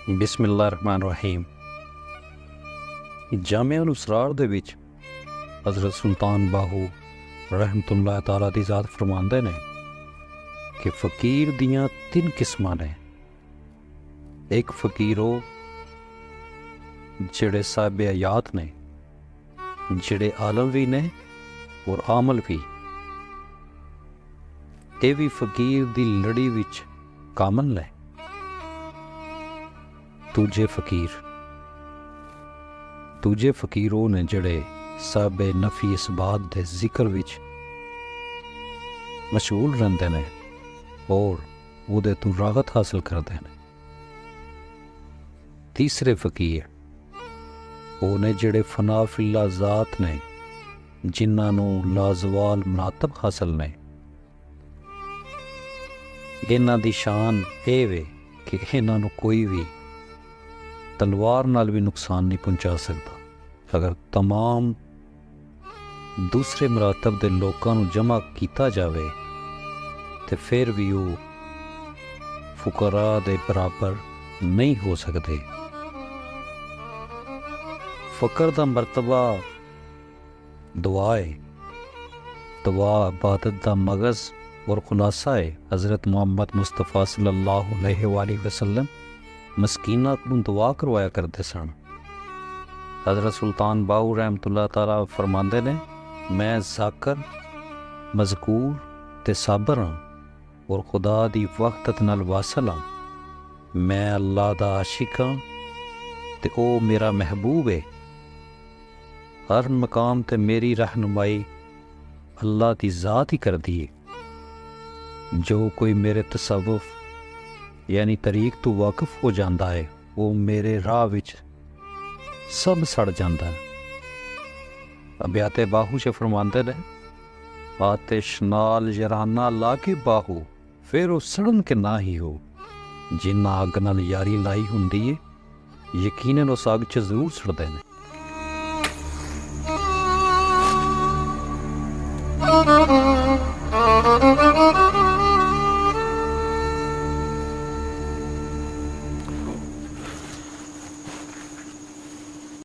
बिस्मिल्लाहिर्रहमानिर्रहीम। जामिअल उसरार दे विच हज़रत सुल्तान बाहू रहमतुल्लाह ताला दी ज़ात फरमांदे ने कि फ़कीर दियां तीन किस्मां ने। एक फ़कीर ओ जेड़े साहिब हयात ने, जेड़े आलम भी ने और आमल भी। ये भी फ़कीर दी लड़ी विच कामल ने। दूजे फ़कीर ओ ने जेड़े साहिब नफ़ी इस बात दे जिक्र विच मशगूल रहंदे ने और उहदे तों राहत हासिल करदे ने। तीसरे फ़कीर ओ ने जेड़े फना फिल्ला ज़ात ने, जिन्हां नूं लाजवाल मरातब हासिल ने। इन्हां दी शान ये वे कि इन्हां नूं कोई भी तलवार नाल भी नुकसान नहीं पहुंचा सकता। अगर तमाम दूसरे मरातब दे लोकां नूं जमा कीता जावे तो फिर भी वो फुकरा दे बराबर नहीं हो सकते। फ़कर दा मरतबा दुआ है। दुआ इबादत दा मगज़ और खुलासा है। हज़रत मोहम्मद मुस्तफ़ा सल्लल्लाहु अलैहि वसल्लम मस्कीना को दुआ करवाया करते सन। हज़रत सुल्तान बाहू रहमतुल्लाह ताला फरमांदे ने, मैं ज़ाकर मज़कूर ते साबर हाँ और खुदा दी वक़्त नाल वासल हाँ। मैं अल्लाह दा आशिक हाँ ते ओ मेरा महबूब है। हर मकाम ते मेरी रहनुमाई अल्लाह दी ज़ात ही करदी है। जो कोई मेरे तसव्वुफ़ यानी तरीक तो वाकिफ हो जाता है, वो मेरे राह विच सब सड़ जाता है। अबियाते बाहू च फरमांदे ने, आतिश नाल यराना ला के बाहू फिर वो सड़न के ना ही हो। जिन्ना अग नाल यारी लाई हुंदी है, यकीनन उस अग च जरूर सड़दे ने।